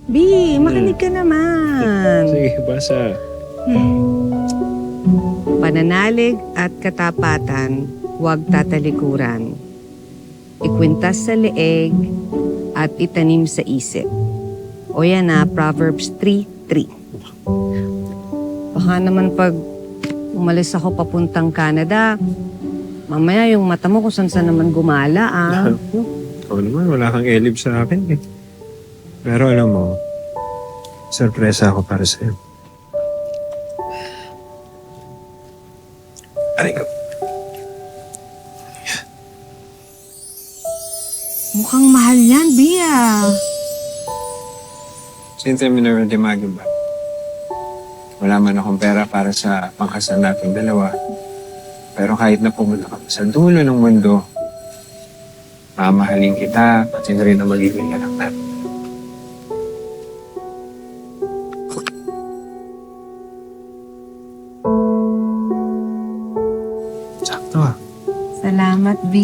B, makinig ka naman. Sige, basa. Pananalig at katapatan, huwag tatalikuran. Ikwintas sa leeg at itanim sa isip. O yan na, Proverbs 3:3. Baka naman pag umalis ako papuntang Canada, mamaya yung mata mo kung saan naman gumala, ah. Ikaw naman, wala kang elib sa akin eh. Pero alam mo, sorpresa ako para sa'yo. Aray ko. Mukhang mahal yan, Bia. Cynthia Minerva Dimagin ba? Wala man akong pera para sa pangkasal natin dalawa. Pero kahit na pumunta kami sa dulo ng mundo, mamahalin kita, pati na rin ang magiging anak natin. Sakto ah. Salamat, B.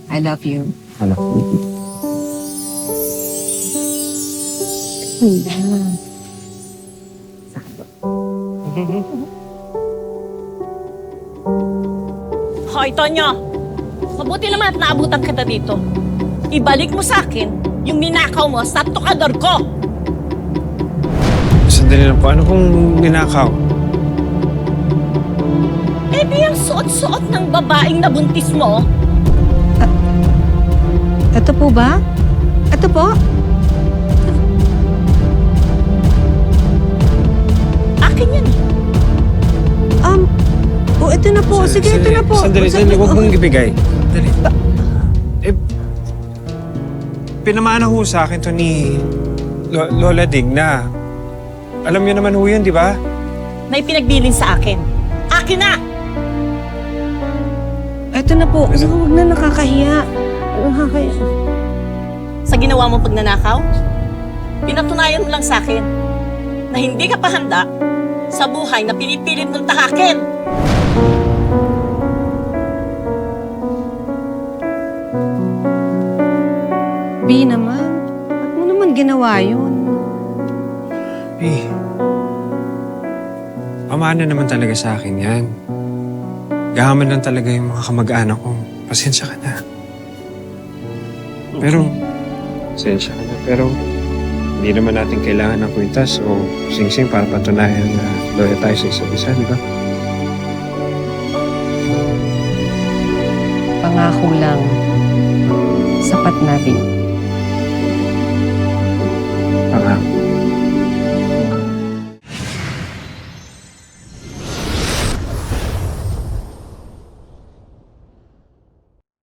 I love you. Alam. Hoy, Tonyo! Mabuti naman at naabutan kita dito. Ibalik mo sa akin yung ninakaw mo sa tukador ko! Sandali lang po, ano kung ninakaw? Eh di ang suot-suot ng babaeng nabuntis mo. Ito po ba? Ito po? Akin yan eh. Ito na po. Sige, ito na po. Sandali, huwag mong ibigay. Sandali. Eh, pinamana ho sa akin to ni Lola Digna. Alam niyo naman ho yun, di ba? May pinagbilin sa akin. Akin na! Ito na po. Huwag na, nakakahiya. Nakakahiya. Sa ginawa mong pagnanakaw, pinatunayan mo lang sa akin na hindi ka pa handa sa buhay na pinipilit mong takakin. B naman. Ba't mo naman ginawa yun? Eh, pamana naman talaga sa akin yan. Gahaman lang talaga yung mga kamag-anak ko. Pasensya ka na. Pero, pero hindi naman natin kailangan ng kwintas o sing-sing para patunayan na loyal tayo sa isa't isa, di ba? Pangako lang. Sapat na, B.